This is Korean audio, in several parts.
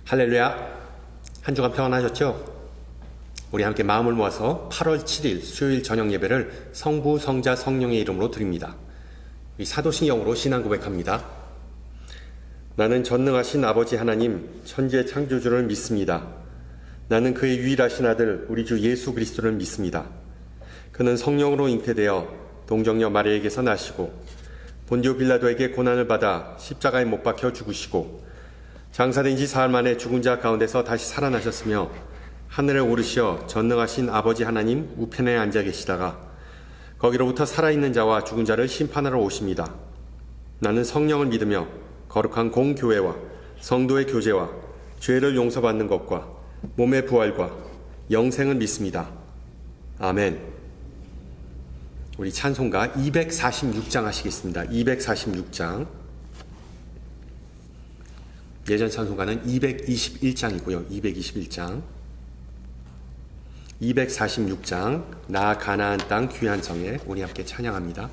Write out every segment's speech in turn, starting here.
할렐루야. 한 주간 평안하셨죠? 우리 함께 마음을 모아서 8월 7일 수요일 저녁 예배를 성부, 성자, 성령의 이름으로 드립니다. 이 사도신경으로 신앙 고백합니다. 나는 전능하신 아버지 하나님, 천지의 창조주를 믿습니다. 나는 그의 유일하신 아들 우리 주 예수 그리스도를 믿습니다. 그는 성령으로 잉태되어 동정녀 마리아에게서 나시고 본디오 빌라도에게 고난을 받아 십자가에 못 박혀 죽으시고 장사된 지 사흘 만에 죽은 자 가운데서 다시 살아나셨으며 하늘에 오르시어 전능하신 아버지 하나님 우편에 앉아 계시다가 거기로부터 살아있는 자와 죽은 자를 심판하러 오십니다. 나는 성령을 믿으며 거룩한 공교회와 성도의 교제와 죄를 용서받는 것과 몸의 부활과 영생을 믿습니다. 아멘. 우리 찬송가 246장 하시겠습니다. 246장. 예전 찬송가는 221장이고요. 221장. 246장 나 가나안 땅 귀한 성에 우리 함께 찬양합니다.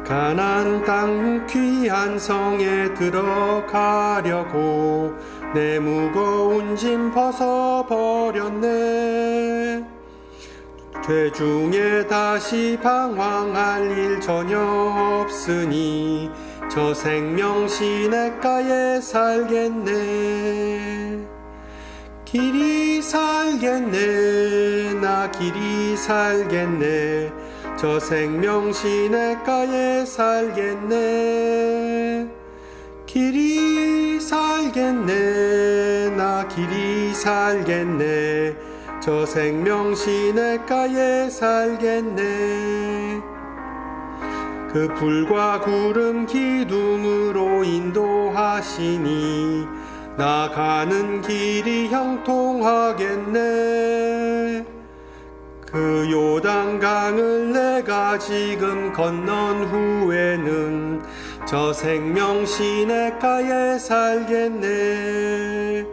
가나안 땅 귀한 성에 들어가려고 내 무거운 짐 벗어버렸네. 죄 중에 다시 방황할 일 전혀 없으니 저 생명 시냇가에 살겠네. 길이 살겠네. 나 길이 살겠네. 저 생명 시냇가에 살겠네. 길이 살겠네. 나 길이 살겠네. 저 생명 시냇가에 살겠네. 그 불과 구름 기둥으로 인도하시니 나가는 길이 형통하겠네. 그 요단강을 내가 지금 건넌 후에는 저 생명 시냇가에 살겠네.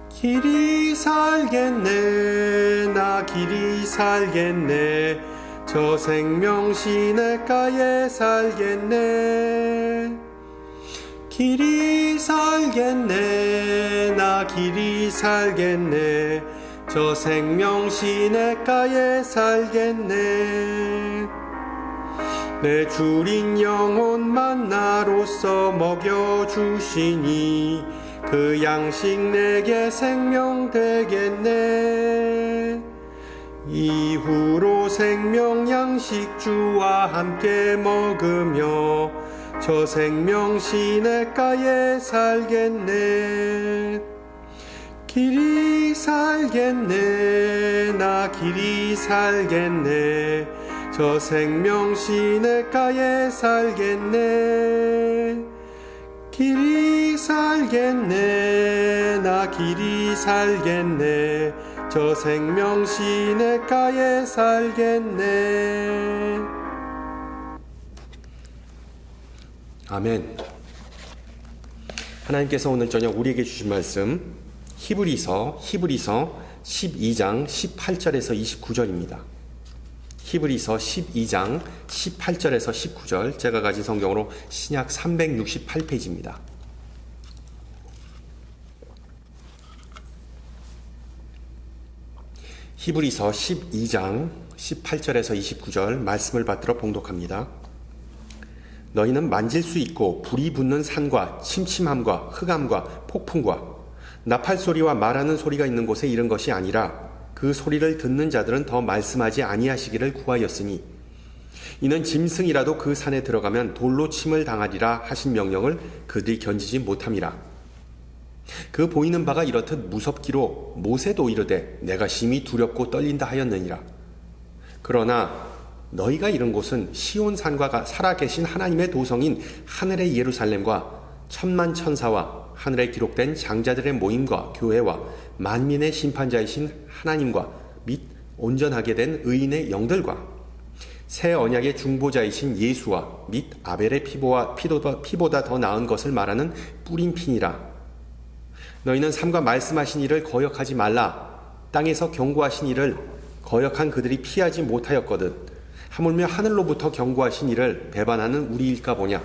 길이 살겠네. 나 길이 살겠네. 저 생명 시냇가에 살겠네. 길이 살겠네. 나 길이 살겠네. 저 생명 시냇가에 살겠네. 내 주린 영혼 만나로서 먹여주시니 그 양식 내게 생명 되겠네. 이후로 생명 양식 주와 함께 먹으며 저 생명 시냇가에 살겠네. 길이 살겠네. 나 길이 살겠네. 저 생명 시냇가에 살겠네. 길이 살겠네. 나 길이 살겠네. 저 생명 시냇가에 살겠네. 아멘. 하나님께서 오늘 저녁 우리에게 주신 말씀 히브리서 12장 18절에서 29절입니다. 히브리서 12장 18절에서 19절, 제가 가진 성경으로 신약 368페이지입니다. 히브리서 12장 18절에서 29절 말씀을 받들어 봉독합니다. 너희는 만질 수 있고 불이 붙는 산과 침침함과 흑암과 폭풍과 나팔 소리와 말하는 소리가 있는 곳에 이른 것이 아니라 그 소리를 듣는 자들은 더 말씀하지 아니하시기를 구하였으니 이는 짐승이라도 그 산에 들어가면 돌로 침을 당하리라 하신 명령을 그들이 견지지 못함이라. 그 보이는 바가 이렇듯 무섭기로 모세도 이르되 내가 심히 두렵고 떨린다 하였느니라. 그러나 너희가 이른 곳은 시온산과 살아계신 하나님의 도성인 하늘의 예루살렘과 천만 천사와 하늘에 기록된 장자들의 모임과 교회와 만민의 심판자이신 하나님과 및 온전하게 된 의인의 영들과 새 언약의 중보자이신 예수와 및 아벨의 피보다 더 나은 것을 말하는 뿌린 피니라. 너희는 삼가 말씀하신 이를 거역하지 말라. 땅에서 경고하신 이를 거역한 그들이 피하지 못하였거든 하물며 하늘로부터 경고하신 이를 배반하는 우리일까 보냐.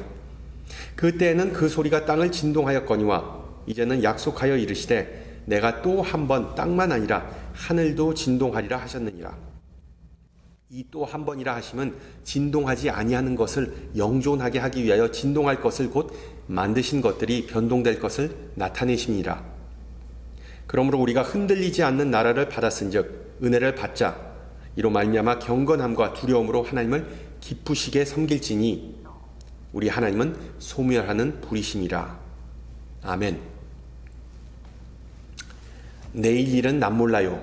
그때에는 그 소리가 땅을 진동하였거니와 이제는 약속하여 이르시되 내가 또 한 번 땅만 아니라 하늘도 진동하리라 하셨느니라. 이 또 한 번이라 하심은 진동하지 아니하는 것을 영존하게 하기 위하여 진동할 것을 곧 만드신 것들이 변동될 것을 나타내심이라. 그러므로 우리가 흔들리지 않는 나라를 받았은즉 은혜를 받자. 이로 말미암아 경건함과 두려움으로 하나님을 기쁘시게 섬길지니 우리 하나님은 소멸하는 불이심이라. 아멘. 내일 일은 남 몰라요.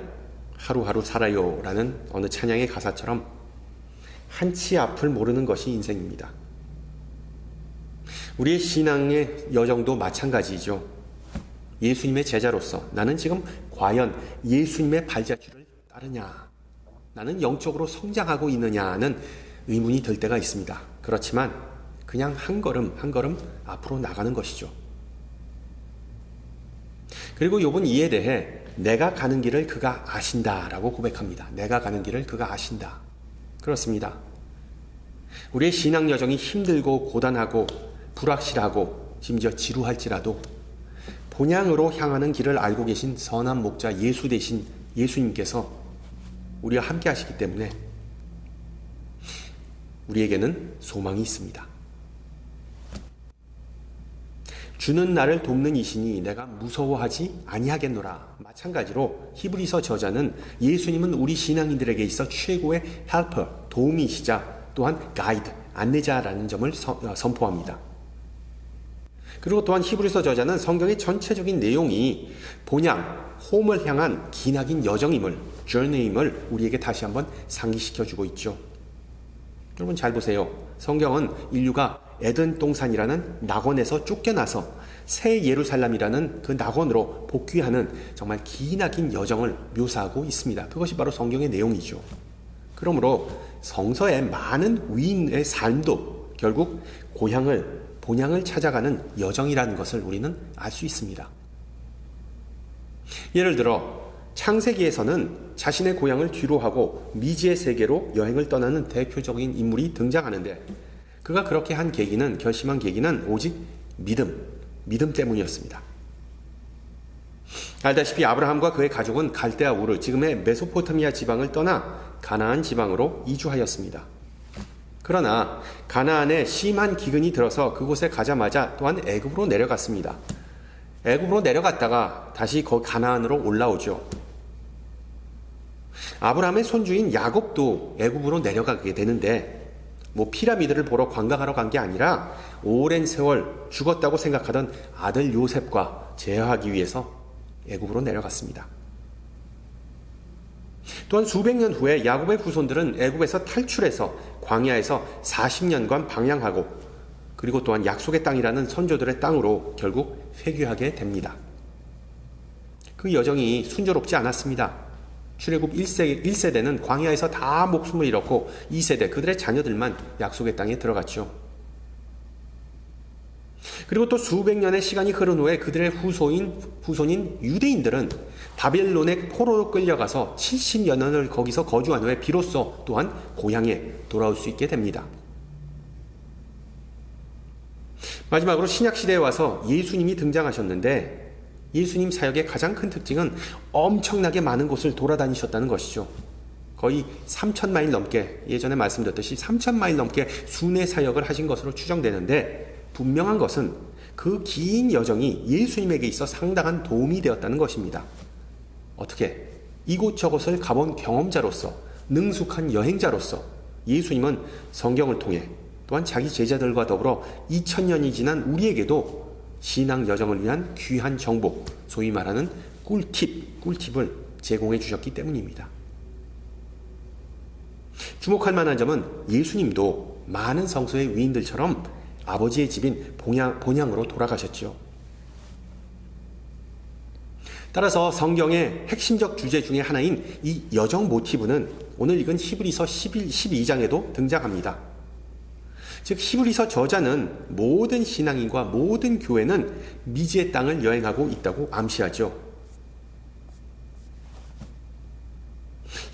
하루하루 살아요. 라는 어느 찬양의 가사처럼 한치 앞을 모르는 것이 인생입니다. 우리의 신앙의 여정도 마찬가지죠. 예수님의 제자로서 나는 지금 과연 예수님의 발자취를 따르냐, 나는 영적으로 성장하고 있느냐는 의문이 들 때가 있습니다. 그렇지만 그냥 한 걸음 한 걸음 앞으로 나가는 것이죠. 그리고 욥은 이에 대해 내가 가는 길을 그가 아신다라고 고백합니다. 내가 가는 길을 그가 아신다. 그렇습니다. 우리의 신앙 여정이 힘들고 고단하고 불확실하고 심지어 지루할지라도 본향으로 향하는 길을 알고 계신 선한 목자 예수 대신 예수님께서 우리와 함께 하시기 때문에 우리에게는 소망이 있습니다. 주는 나를 돕는 이시니 내가 무서워하지 아니하겠노라. 마찬가지로 히브리서 저자는 예수님은 우리 신앙인들에게 있어 최고의 헬퍼, 도움이시자 또한 가이드, 안내자라는 점을 선포합니다. 그리고 또한 히브리서 저자는 성경의 전체적인 내용이 본향, 홈을 향한 기나긴 여정임을, journey임을 우리에게 다시 한번 상기시켜주고 있죠. 여러분 잘 보세요. 성경은 인류가 에덴 동산이라는 낙원에서 쫓겨나서 새 예루살렘이라는 그 낙원으로 복귀하는 정말 기나긴 여정을 묘사하고 있습니다. 그것이 바로 성경의 내용이죠. 그러므로 성서의 많은 위인의 삶도 결국 본향을 찾아가는 여정이라는 것을 우리는 알 수 있습니다. 예를 들어 창세기에서는 자신의 고향을 뒤로하고 미지의 세계로 여행을 떠나는 대표적인 인물이 등장하는데 그가 그렇게 한 계기는, 결심한 계기는 오직 믿음 때문이었습니다. 알다시피 아브라함과 그의 가족은 갈대아 우르, 지금의 메소포타미아 지방을 떠나 가나안 지방으로 이주하였습니다. 그러나 가나안에 심한 기근이 들어서 그곳에 가자마자 또한 애굽으로 내려갔습니다. 애굽으로 내려갔다가 다시 가나안으로 올라오죠. 아브라함의 손주인 야곱도 애굽으로 내려가게 되는데 피라미드를 보러 관광하러 간 게 아니라 오랜 세월 죽었다고 생각하던 아들 요셉과 재회하기 위해서 애굽으로 내려갔습니다. 또한 수백 년 후에 야곱의 후손들은 애굽에서 탈출해서 광야에서 40년간 방향하고 그리고 또한 약속의 땅이라는 선조들의 땅으로 결국 회귀하게 됩니다. 그 여정이 순조롭지 않았습니다. 출애굽 1세대는 광야에서 다 목숨을 잃었고 2세대 그들의 자녀들만 약속의 땅에 들어갔죠. 그리고 또 수백 년의 시간이 흐른 후에 그들의 후손인 유대인들은 바벨론의 포로로 끌려가서 70여 년을 거기서 거주한 후에 비로소 또한 고향에 돌아올 수 있게 됩니다. 마지막으로 신약시대에 와서 예수님이 등장하셨는데 예수님 사역의 가장 큰 특징은 엄청나게 많은 곳을 돌아다니셨다는 것이죠. 거의 3,000마일 넘게, 예전에 말씀드렸듯이 3,000마일 넘게 순회 사역을 하신 것으로 추정되는데 분명한 것은 그 긴 여정이 예수님에게 있어 상당한 도움이 되었다는 것입니다. 어떻게? 이곳저곳을 가본 경험자로서, 능숙한 여행자로서 예수님은 성경을 통해 또한 자기 제자들과 더불어 2000년이 지난 우리에게도 신앙 여정을 위한 귀한 정보, 소위 말하는 꿀팁을 제공해 주셨기 때문입니다. 주목할 만한 점은 예수님도 많은 성서의 위인들처럼 아버지의 집인 본향으로 돌아가셨죠. 따라서 성경의 핵심적 주제 중에 하나인 이 여정 모티브는 오늘 읽은 히브리서 12장에도 등장합니다. 즉 히브리서 저자는 모든 신앙인과 모든 교회는 미지의 땅을 여행하고 있다고 암시하죠.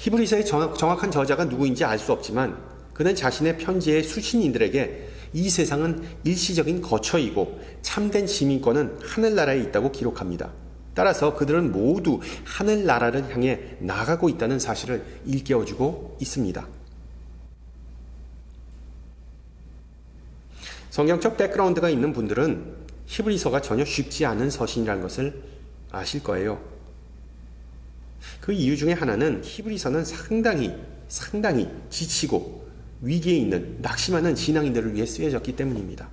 히브리서의 정확한 저자가 누구인지 알 수 없지만 그는 자신의 편지의 수신인들에게 이 세상은 일시적인 거처이고 참된 시민권은 하늘나라에 있다고 기록합니다. 따라서 그들은 모두 하늘나라를 향해 나가고 있다는 사실을 일깨워주고 있습니다. 성경적 백그라운드가 있는 분들은 히브리서가 전혀 쉽지 않은 서신이라는 것을 아실 거예요. 그 이유 중에 하나는 히브리서는 상당히 지치고 위기에 있는 낙심하는 신앙인들을 위해 쓰여졌기 때문입니다.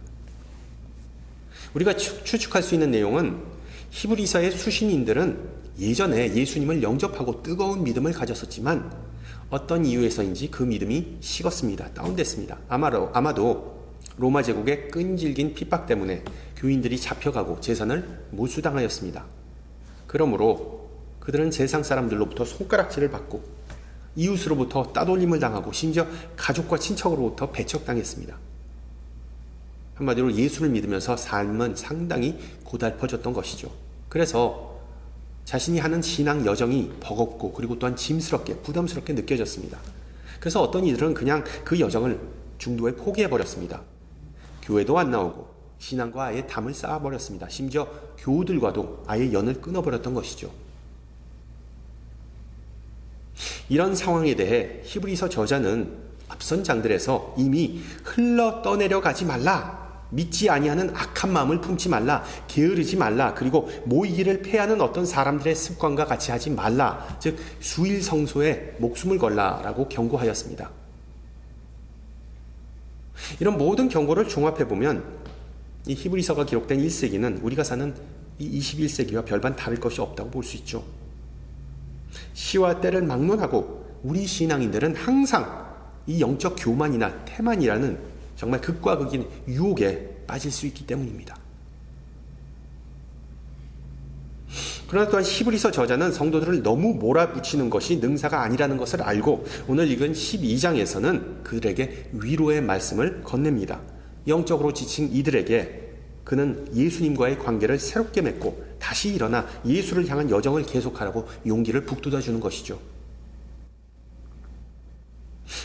우리가 추측할 수 있는 내용은 히브리서의 수신인들은 예전에 예수님을 영접하고 뜨거운 믿음을 가졌었지만 어떤 이유에서인지 그 믿음이 식었습니다. 다운됐습니다. 아마도 로마 제국의 끈질긴 핍박 때문에 교인들이 잡혀가고 재산을 몰수당하였습니다. 그러므로 그들은 세상 사람들로부터 손가락질을 받고 이웃으로부터 따돌림을 당하고 심지어 가족과 친척으로부터 배척당했습니다. 한마디로 예수를 믿으면서 삶은 상당히 고달퍼졌던 것이죠. 그래서 자신이 하는 신앙 여정이 버겁고 그리고 또한 짐스럽게 부담스럽게 느껴졌습니다. 그래서 어떤 이들은 그냥 그 여정을 중도에 포기해버렸습니다. 교회도 안 나오고 신앙과 아예 담을 쌓아버렸습니다. 심지어 교우들과도 아예 연을 끊어버렸던 것이죠. 이런 상황에 대해 히브리서 저자는 앞선 장들에서 이미 흘러 떠내려 가지 말라, 믿지 아니하는 악한 마음을 품지 말라, 게으르지 말라, 그리고 모이기를 패하는 어떤 사람들의 습관과 같이 하지 말라, 즉 수일 성소에 목숨을 걸라라고 경고하였습니다. 이런 모든 경고를 종합해보면 이 히브리서가 기록된 1세기는 우리가 사는 이 21세기와 별반 다를 것이 없다고 볼 수 있죠. 시와 때를 막론하고 우리 신앙인들은 항상 이 영적 교만이나 태만이라는 정말 극과 극인 유혹에 빠질 수 있기 때문입니다. 그러나 또한 히브리서 저자는 성도들을 너무 몰아붙이는 것이 능사가 아니라는 것을 알고 오늘 읽은 12장에서는 그들에게 위로의 말씀을 건넵니다. 영적으로 지친 이들에게 그는 예수님과의 관계를 새롭게 맺고 다시 일어나 예수를 향한 여정을 계속하라고 용기를 북돋아 주는 것이죠.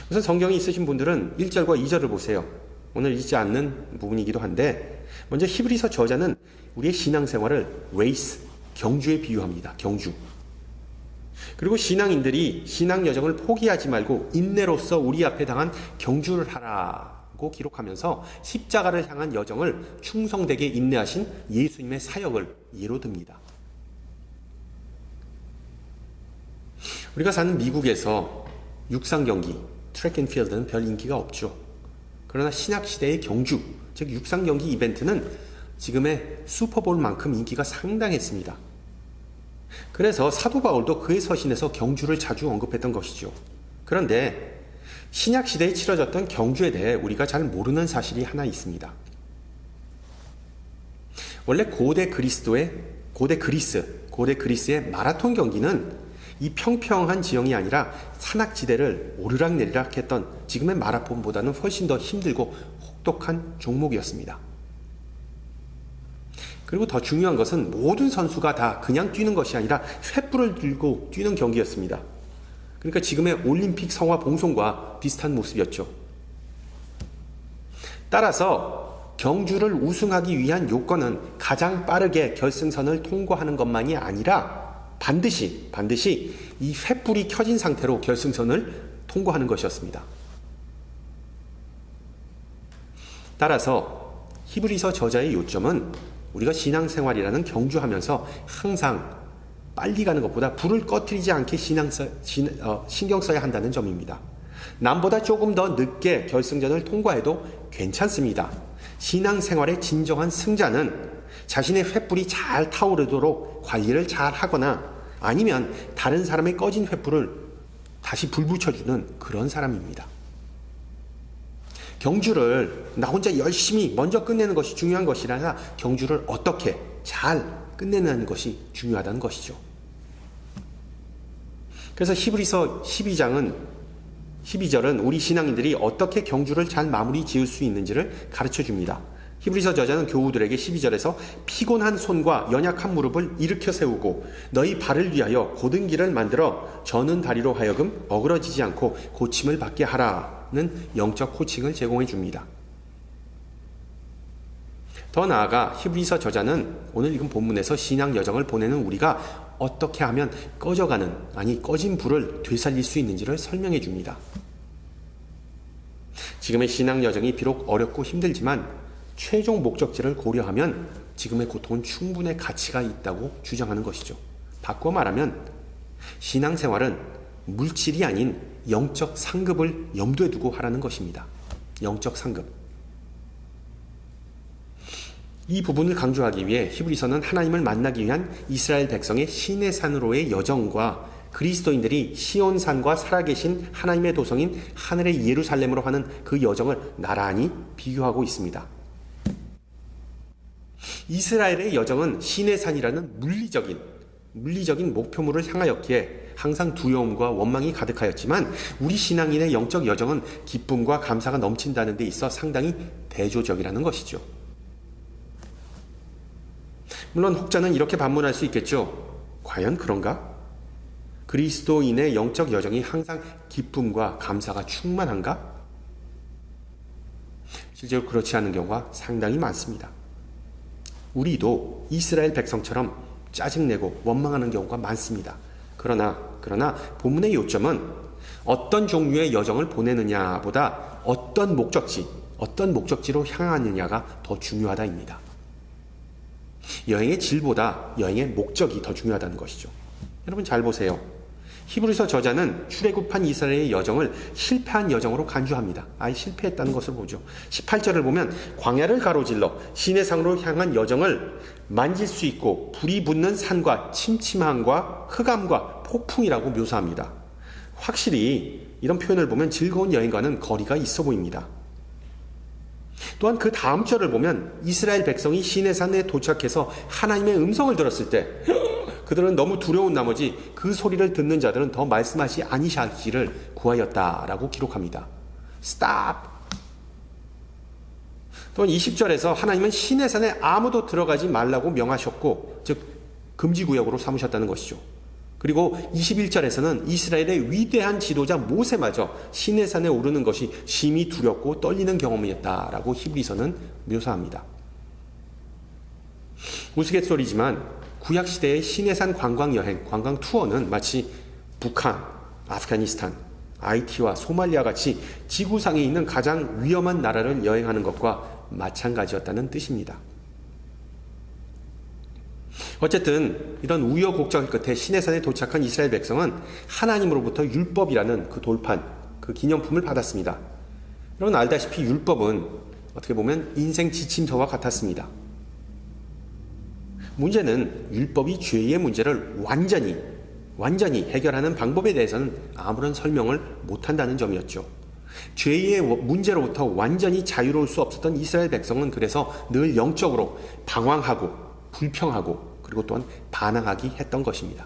우선 성경이 있으신 분들은 1절과 2절을 보세요. 오늘 읽지 않는 부분이기도 한데 먼저 히브리서 저자는 우리의 신앙생활을 레이스, 경주에 비유합니다. 경주. 그리고 신앙인들이 신앙 여정을 포기하지 말고 인내로서 우리 앞에 당한 경주를 하라고 기록하면서 십자가를 향한 여정을 충성되게 인내하신 예수님의 사역을 예로 듭니다. 우리가 사는 미국에서 육상 경기, 트랙 앤 필드는 별 인기가 없죠. 그러나 신약시대의 경주, 즉 육상 경기 이벤트는 지금의 슈퍼볼만큼 인기가 상당했습니다. 그래서 사도 바울도 그의 서신에서 경주를 자주 언급했던 것이죠. 그런데 신약시대에 치러졌던 경주에 대해 우리가 잘 모르는 사실이 하나 있습니다. 원래 고대 그리스의 마라톤 경기는 이 평평한 지형이 아니라 산악지대를 오르락내리락 했던 지금의 마라톤보다는 훨씬 더 힘들고 혹독한 종목이었습니다. 그리고 더 중요한 것은 모든 선수가 다 그냥 뛰는 것이 아니라 횃불을 들고 뛰는 경기였습니다. 그러니까 지금의 올림픽 성화 봉송과 비슷한 모습이었죠. 따라서 경주를 우승하기 위한 요건은 가장 빠르게 결승선을 통과하는 것만이 아니라 반드시 이 횃불이 켜진 상태로 결승선을 통과하는 것이었습니다. 따라서 히브리서 저자의 요점은 우리가 신앙생활이라는 경주하면서 항상 빨리 가는 것보다 불을 꺼뜨리지 않게 신경 써야 한다는 점입니다. 남보다 조금 더 늦게 결승전을 통과해도 괜찮습니다. 신앙생활의 진정한 승자는 자신의 횃불이 잘 타오르도록 관리를 잘 하거나 아니면 다른 사람의 꺼진 횃불을 다시 불 붙여주는 그런 사람입니다. 경주를 나 혼자 열심히 먼저 끝내는 것이 중요한 것이 아니라 경주를 어떻게 잘 끝내는 것이 중요하다는 것이죠. 그래서 히브리서 12절은 우리 신앙인들이 어떻게 경주를 잘 마무리 지을 수 있는지를 가르쳐 줍니다. 히브리서 저자는 교우들에게 12절에서 피곤한 손과 연약한 무릎을 일으켜 세우고 너희 발을 위하여 곧은 길을 만들어 저는 다리로 하여금 어그러지지 않고 고침을 받게 하라는 영적 코칭을 제공해 줍니다. 더 나아가 히브리서 저자는 오늘 읽은 본문에서 신앙 여정을 보내는 우리가 어떻게 하면 꺼진 불을 되살릴 수 있는지를 설명해 줍니다. 지금의 신앙 여정이 비록 어렵고 힘들지만 최종 목적지를 고려하면 지금의 고통은 충분히 가치가 있다고 주장하는 것이죠. 바꿔 말하면 신앙생활은 물질이 아닌 영적 상급을 염두에 두고 하라는 것입니다. 영적 상급. 이 부분을 강조하기 위해 히브리서는 하나님을 만나기 위한 이스라엘 백성의 시내산으로의 여정과 그리스도인들이 시온산과 살아계신 하나님의 도성인 하늘의 예루살렘으로 하는 그 여정을 나란히 비교하고 있습니다. 이스라엘의 여정은 시내산이라는 물리적인 목표물을 향하였기에 항상 두려움과 원망이 가득하였지만 우리 신앙인의 영적 여정은 기쁨과 감사가 넘친다는 데 있어 상당히 대조적이라는 것이죠. 물론 혹자는 이렇게 반문할 수 있겠죠. 과연 그런가? 그리스도인의 영적 여정이 항상 기쁨과 감사가 충만한가? 실제로 그렇지 않은 경우가 상당히 많습니다. 우리도 이스라엘 백성처럼 짜증내고 원망하는 경우가 많습니다. 그러나 본문의 요점은 어떤 종류의 여정을 보내느냐보다 어떤 목적지로 향하느냐가 더 중요하다입니다. 여행의 질보다 여행의 목적이 더 중요하다는 것이죠. 여러분 잘 보세요. 히브리서 저자는 출애굽한 이스라엘의 여정을 실패한 여정으로 간주합니다. 실패했다는 것을 보죠. 18절을 보면 광야를 가로질러 시내산으로 향한 여정을 만질 수 있고 불이 붙는 산과 침침함과 흑암과 폭풍이라고 묘사합니다. 확실히 이런 표현을 보면 즐거운 여행과는 거리가 있어 보입니다. 또한 그 다음 절을 보면 이스라엘 백성이 시내산에 도착해서 하나님의 음성을 들었을 때 그들은 너무 두려운 나머지 그 소리를 듣는 자들은 더 말씀하지 아니하기를 구하였다라고 기록합니다. 스탑! 또한 20절에서 하나님은 시내산에 아무도 들어가지 말라고 명하셨고 즉 금지구역으로 삼으셨다는 것이죠. 그리고 21절에서는 이스라엘의 위대한 지도자 모세마저 시내산에 오르는 것이 심히 두렵고 떨리는 경험이었다라고 히브리서는 묘사합니다. 우스갯소리지만 구약시대의 시내산 관광여행, 관광 투어는 마치 북한, 아프가니스탄, 하이티와 소말리아 같이 지구상에 있는 가장 위험한 나라를 여행하는 것과 마찬가지였다는 뜻입니다. 어쨌든 이런 우여곡절 끝에 시내산에 도착한 이스라엘 백성은 하나님으로부터 율법이라는 그 돌판, 그 기념품을 받았습니다. 여러분 알다시피 율법은 어떻게 보면 인생 지침서와 같았습니다. 문제는 율법이 죄의 문제를 완전히 해결하는 방법에 대해서는 아무런 설명을 못한다는 점이었죠. 죄의 문제로부터 완전히 자유로울 수 없었던 이스라엘 백성은 그래서 늘 영적으로 방황하고 불평하고 그리고 또한 반항하기 했던 것입니다.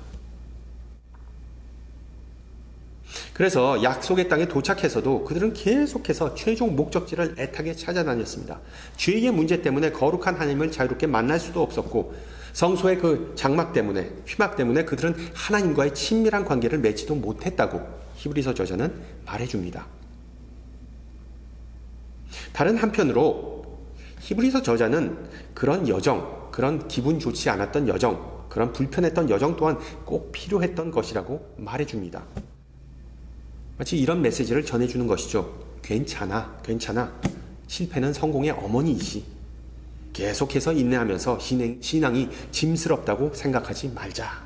그래서 약속의 땅에 도착해서도 그들은 계속해서 최종 목적지를 애타게 찾아다녔습니다. 죄의 문제 때문에 거룩한 하나님을 자유롭게 만날 수도 없었고 성소의 그 장막 때문에 휘막 때문에 그들은 하나님과의 친밀한 관계를 맺지도 못했다고 히브리서 저자는 말해줍니다. 다른 한편으로 히브리서 저자는 그런 여정, 그런 기분 좋지 않았던 여정, 그런 불편했던 여정 또한 꼭 필요했던 것이라고 말해줍니다. 마치 이런 메시지를 전해주는 것이죠. 괜찮아. 실패는 성공의 어머니이지. 계속해서 인내하면서 신앙이 짐스럽다고 생각하지 말자.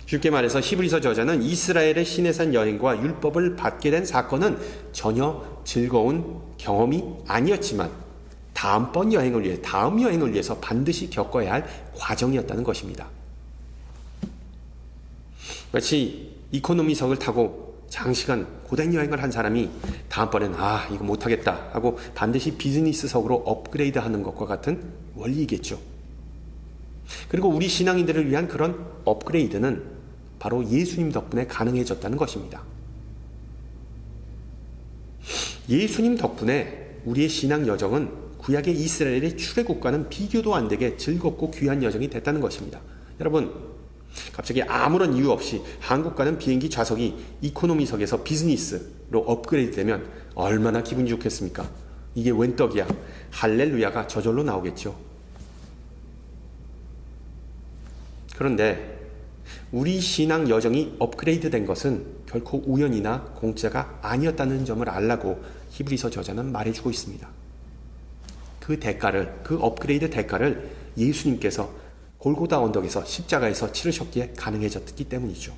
쉽게 말해서 히브리서 저자는 이스라엘의 시내산 여행과 율법을 받게 된 사건은 전혀 즐거운 경험이 아니었지만 다음 여행을 위해서 반드시 겪어야 할 과정이었다는 것입니다. 마치 이코노미석을 타고 장시간 고된 여행을 한 사람이 다음번엔 이거 못하겠다 하고 반드시 비즈니스석으로 업그레이드하는 것과 같은 원리이겠죠. 그리고 우리 신앙인들을 위한 그런 업그레이드는 바로 예수님 덕분에 가능해졌다는 것입니다. 예수님 덕분에 우리의 신앙 여정은 구약의 이스라엘의 출애굽과는 비교도 안 되게 즐겁고 귀한 여정이 됐다는 것입니다. 여러분, 갑자기 아무런 이유 없이 한국 가는 비행기 좌석이 이코노미석에서 비즈니스로 업그레이드 되면 얼마나 기분이 좋겠습니까? 이게 웬 떡이야. 할렐루야가 저절로 나오겠죠. 그런데 우리 신앙 여정이 업그레이드 된 것은 결코 우연이나 공짜가 아니었다는 점을 알라고 히브리서 저자는 말해주고 있습니다. 그 업그레이드 대가를 예수님께서 골고다 언덕에서 십자가에서 치르셨기에 가능해졌기 때문이죠.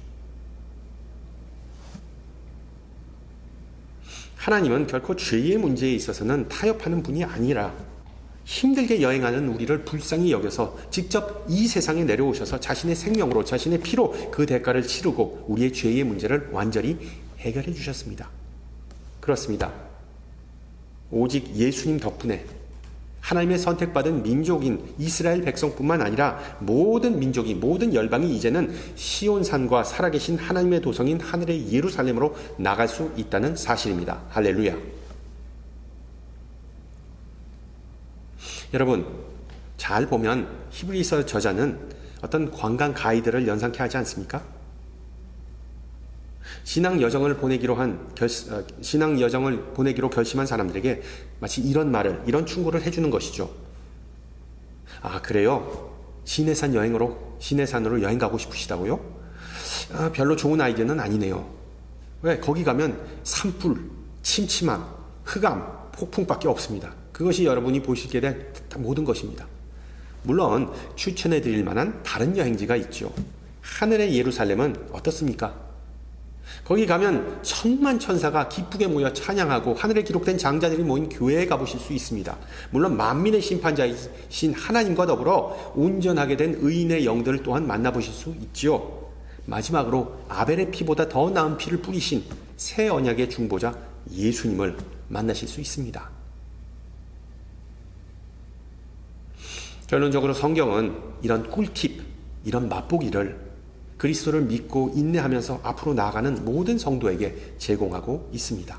하나님은 결코 죄의 문제에 있어서는 타협하는 분이 아니라 힘들게 여행하는 우리를 불쌍히 여겨서 직접 이 세상에 내려오셔서 자신의 생명으로, 자신의 피로 그 대가를 치르고 우리의 죄의 문제를 완전히 해결해 주셨습니다. 그렇습니다. 오직 예수님 덕분에 하나님의 선택받은 민족인 이스라엘 백성뿐만 아니라 모든 민족이, 모든 열방이 이제는 시온산과 살아계신 하나님의 도성인 하늘의 예루살렘으로 나갈 수 있다는 사실입니다. 할렐루야. 여러분, 잘 보면 히브리서 저자는 어떤 관광 가이드를 연상케 하지 않습니까? 신앙 여정을 보내기로 결심한 사람들에게 마치 이런 충고를 해주는 것이죠. 아, 그래요? 시내산으로 여행 가고 싶으시다고요? 아, 별로 좋은 아이디어는 아니네요. 왜? 거기 가면 산불, 침침함, 흑암, 폭풍밖에 없습니다. 그것이 여러분이 보시게 될 모든 것입니다. 물론 추천해 드릴 만한 다른 여행지가 있죠. 하늘의 예루살렘은 어떻습니까? 거기 가면 천만 천사가 기쁘게 모여 찬양하고 하늘에 기록된 장자들이 모인 교회에 가보실 수 있습니다. 물론 만민의 심판자이신 하나님과 더불어 온전하게 된 의인의 영들을 또한 만나보실 수 있지요. 마지막으로 아벨의 피보다 더 나은 피를 뿌리신 새 언약의 중보자 예수님을 만나실 수 있습니다. 결론적으로 성경은 이런 꿀팁, 이런 맛보기를 그리스도를 믿고 인내하면서 앞으로 나아가는 모든 성도에게 제공하고 있습니다.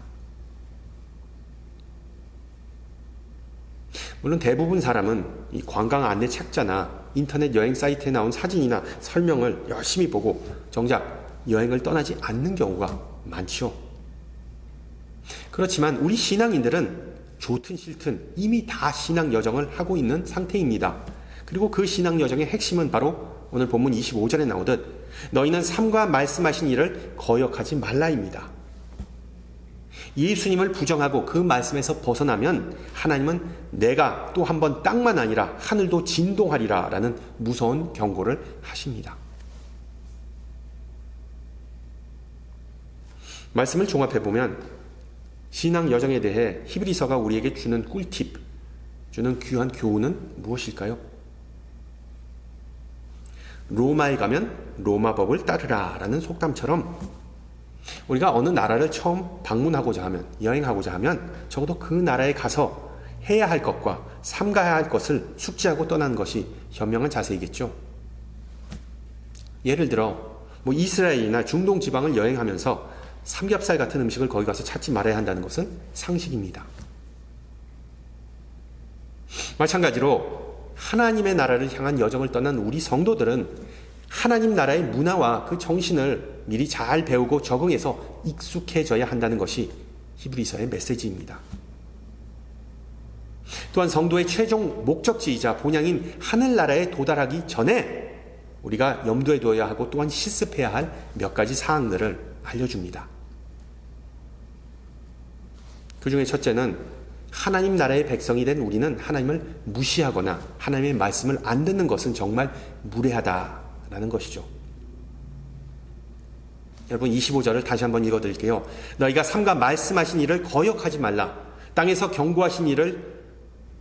물론 대부분 사람은 이 관광 안내 책자나 인터넷 여행 사이트에 나온 사진이나 설명을 열심히 보고 정작 여행을 떠나지 않는 경우가 많죠. 그렇지만 우리 신앙인들은 좋든 싫든 이미 다 신앙 여정을 하고 있는 상태입니다. 그리고 그 신앙 여정의 핵심은 바로 오늘 본문 25절에 나오듯 너희는 삼가 말씀하신 일을 거역하지 말라입니다. 예수님을 부정하고 그 말씀에서 벗어나면 하나님은 내가 또 한 번 땅만 아니라 하늘도 진동하리라 라는 무서운 경고를 하십니다. 말씀을 종합해보면 신앙 여정에 대해 히브리서가 우리에게 주는 꿀팁, 주는 귀한 교훈은 무엇일까요? 로마에 가면 로마법을 따르라 라는 속담처럼 우리가 어느 나라를 처음 방문하고자 하면, 여행하고자 하면 적어도 그 나라에 가서 해야 할 것과 삼가야 할 것을 숙지하고 떠나는 것이 현명한 자세이겠죠. 예를 들어 이스라엘이나 중동 지방을 여행하면서 삼겹살 같은 음식을 거기 가서 찾지 말아야 한다는 것은 상식입니다. 마찬가지로 하나님의 나라를 향한 여정을 떠난 우리 성도들은 하나님 나라의 문화와 그 정신을 미리 잘 배우고 적응해서 익숙해져야 한다는 것이 히브리서의 메시지입니다. 또한 성도의 최종 목적지이자 본향인 하늘나라에 도달하기 전에 우리가 염두에 둬야 하고 또한 실습해야 할 몇 가지 사항들을 알려줍니다. 그 중에 첫째는 하나님 나라의 백성이 된 우리는 하나님을 무시하거나 하나님의 말씀을 안 듣는 것은 정말 무례하다라는 것이죠. 여러분 25절을 다시 한번 읽어드릴게요. 너희가 삼가 말씀하신 일을 거역하지 말라. 땅에서 경고하신 일을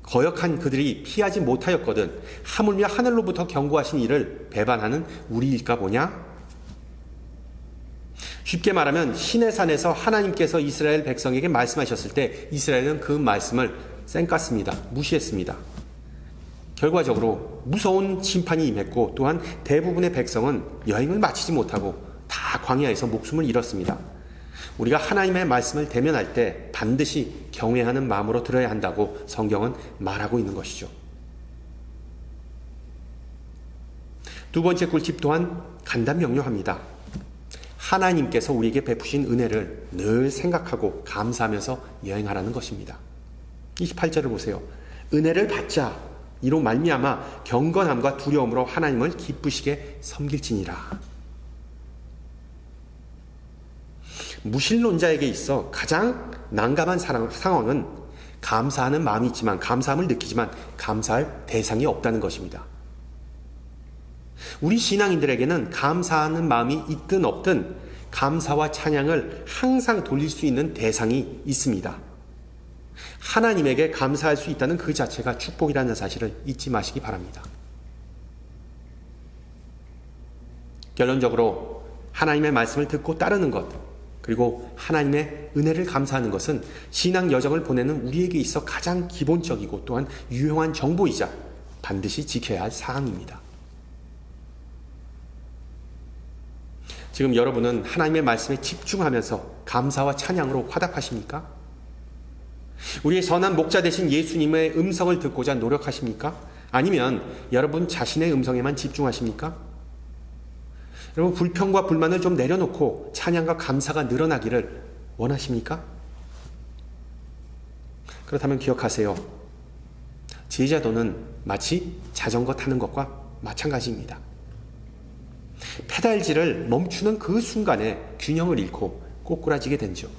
거역한 그들이 피하지 못하였거든 하물며 하늘로부터 경고하신 일을 배반하는 우리일까 보냐? 쉽게 말하면 시내산에서 하나님께서 이스라엘 백성에게 말씀하셨을 때 이스라엘은 그 말씀을 쌩깠습니다. 무시했습니다. 결과적으로 무서운 심판이 임했고 또한 대부분의 백성은 여행을 마치지 못하고 다 광야에서 목숨을 잃었습니다. 우리가 하나님의 말씀을 대면할 때 반드시 경외하는 마음으로 들어야 한다고 성경은 말하고 있는 것이죠. 두 번째 꿀팁 또한 간단 명료합니다. 하나님께서 우리에게 베푸신 은혜를 늘 생각하고 감사하면서 여행하라는 것입니다. 28절을 보세요. 은혜를 받자 이로 말미암아 경건함과 두려움으로 하나님을 기쁘시게 섬길지니라. 무신론자에게 있어 가장 난감한 상황은 감사하는 마음이 있지만, 감사함을 느끼지만 감사할 대상이 없다는 것입니다. 우리 신앙인들에게는 감사하는 마음이 있든 없든 감사와 찬양을 항상 돌릴 수 있는 대상이 있습니다. 하나님에게 감사할 수 있다는 그 자체가 축복이라는 사실을 잊지 마시기 바랍니다. 결론적으로 하나님의 말씀을 듣고 따르는 것, 그리고 하나님의 은혜를 감사하는 것은 신앙 여정을 보내는 우리에게 있어 가장 기본적이고 또한 유용한 정보이자 반드시 지켜야 할 사항입니다. 지금 여러분은 하나님의 말씀에 집중하면서 감사와 찬양으로 화답하십니까? 우리의 선한 목자 되신 예수님의 음성을 듣고자 노력하십니까? 아니면 여러분 자신의 음성에만 집중하십니까? 여러분 불평과 불만을 좀 내려놓고 찬양과 감사가 늘어나기를 원하십니까? 그렇다면 기억하세요. 제자도는 마치 자전거 타는 것과 마찬가지입니다. 페달질을 멈추는 그 순간에 균형을 잃고 꼬꾸라지게 되죠.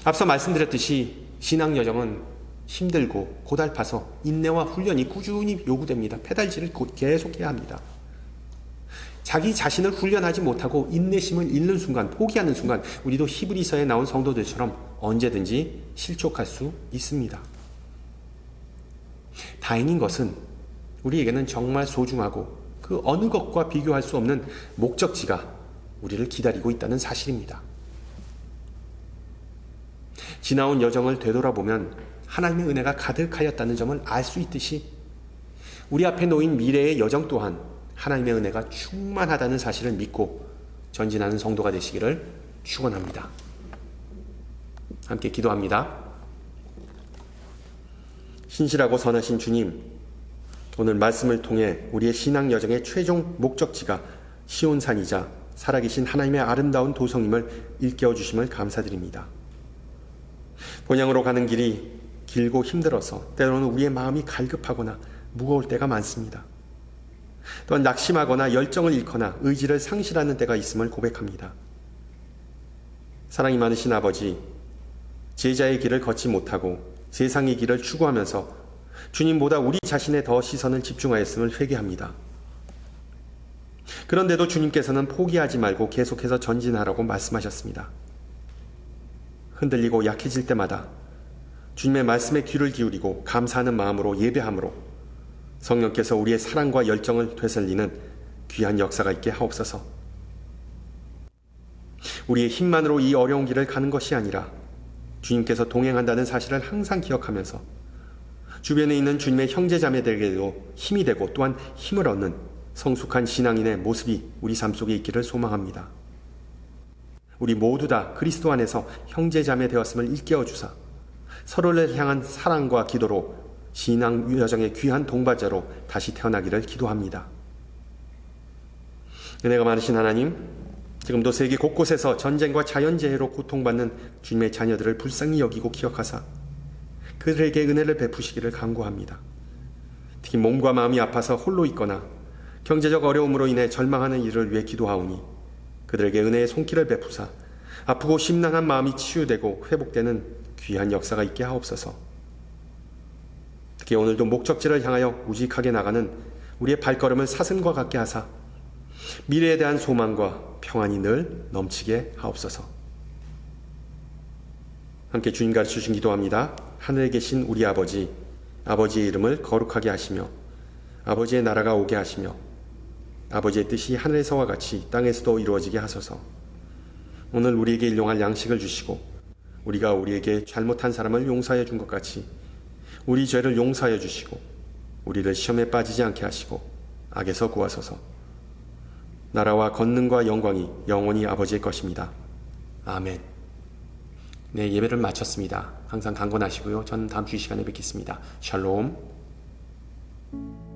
앞서 말씀드렸듯이 신앙 여정은 힘들고 고달파서 인내와 훈련이 꾸준히 요구됩니다. 페달질을 계속해야 합니다. 자기 자신을 훈련하지 못하고 인내심을 잃는 순간, 포기하는 순간 우리도 히브리서에 나온 성도들처럼 언제든지 실족할 수 있습니다. 다행인 것은 우리에게는 정말 소중하고 그 어느 것과 비교할 수 없는 목적지가 우리를 기다리고 있다는 사실입니다. 지나온 여정을 되돌아보면 하나님의 은혜가 가득하였다는 점을 알 수 있듯이 우리 앞에 놓인 미래의 여정 또한 하나님의 은혜가 충만하다는 사실을 믿고 전진하는 성도가 되시기를 축원합니다. 함께 기도합니다. 신실하고 선하신 주님, 오늘 말씀을 통해 우리의 신앙 여정의 최종 목적지가 시온산이자 살아계신 하나님의 아름다운 도성임을 일깨워 주심을 감사드립니다. 본향으로 가는 길이 길고 힘들어서 때로는 우리의 마음이 갈급하거나 무거울 때가 많습니다. 또한 낙심하거나 열정을 잃거나 의지를 상실하는 때가 있음을 고백합니다. 사랑이 많으신 아버지, 제자의 길을 걷지 못하고 세상의 길을 추구하면서 주님보다 우리 자신에 더 시선을 집중하였음을 회개합니다. 그런데도 주님께서는 포기하지 말고 계속해서 전진하라고 말씀하셨습니다. 흔들리고 약해질 때마다 주님의 말씀에 귀를 기울이고 감사하는 마음으로 예배함으로 성령께서 우리의 사랑과 열정을 되살리는 귀한 역사가 있게 하옵소서. 우리의 힘만으로 이 어려운 길을 가는 것이 아니라 주님께서 동행한다는 사실을 항상 기억하면서 주변에 있는 주님의 형제자매들에게도 힘이 되고 또한 힘을 얻는 성숙한 신앙인의 모습이 우리 삶 속에 있기를 소망합니다. 우리 모두 다 그리스도 안에서 형제자매 되었음을 일깨워 주사 서로를 향한 사랑과 기도로 신앙 여정의 귀한 동반자로 다시 태어나기를 기도합니다. 은혜가 많으신 하나님, 지금도 세계 곳곳에서 전쟁과 자연재해로 고통받는 주님의 자녀들을 불쌍히 여기고 기억하사 그들에게 은혜를 베푸시기를 간구합니다. 특히 몸과 마음이 아파서 홀로 있거나 경제적 어려움으로 인해 절망하는 이를 위해 기도하오니 그들에게 은혜의 손길을 베푸사 아프고 심란한 마음이 치유되고 회복되는 귀한 역사가 있게 하옵소서. 특히 오늘도 목적지를 향하여 우직하게 나가는 우리의 발걸음을 사슴과 같게 하사 미래에 대한 소망과 평안이 늘 넘치게 하옵소서. 함께 주님 가르쳐주신 기도합니다. 하늘에 계신 우리 아버지, 아버지의 이름을 거룩하게 하시며 아버지의 나라가 오게 하시며 아버지의 뜻이 하늘에서와 같이 땅에서도 이루어지게 하소서. 오늘 우리에게 일용할 양식을 주시고 우리가 우리에게 잘못한 사람을 용서해 준 것 같이 우리 죄를 용서하여 주시고 우리를 시험에 빠지지 않게 하시고 악에서 구하소서. 나라와 권능과 영광이 영원히 아버지의 것입니다. 아멘. 네, 예배를 마쳤습니다. 항상 강건하시고요. 저는 다음 주 이 시간에 뵙겠습니다. 샬롬.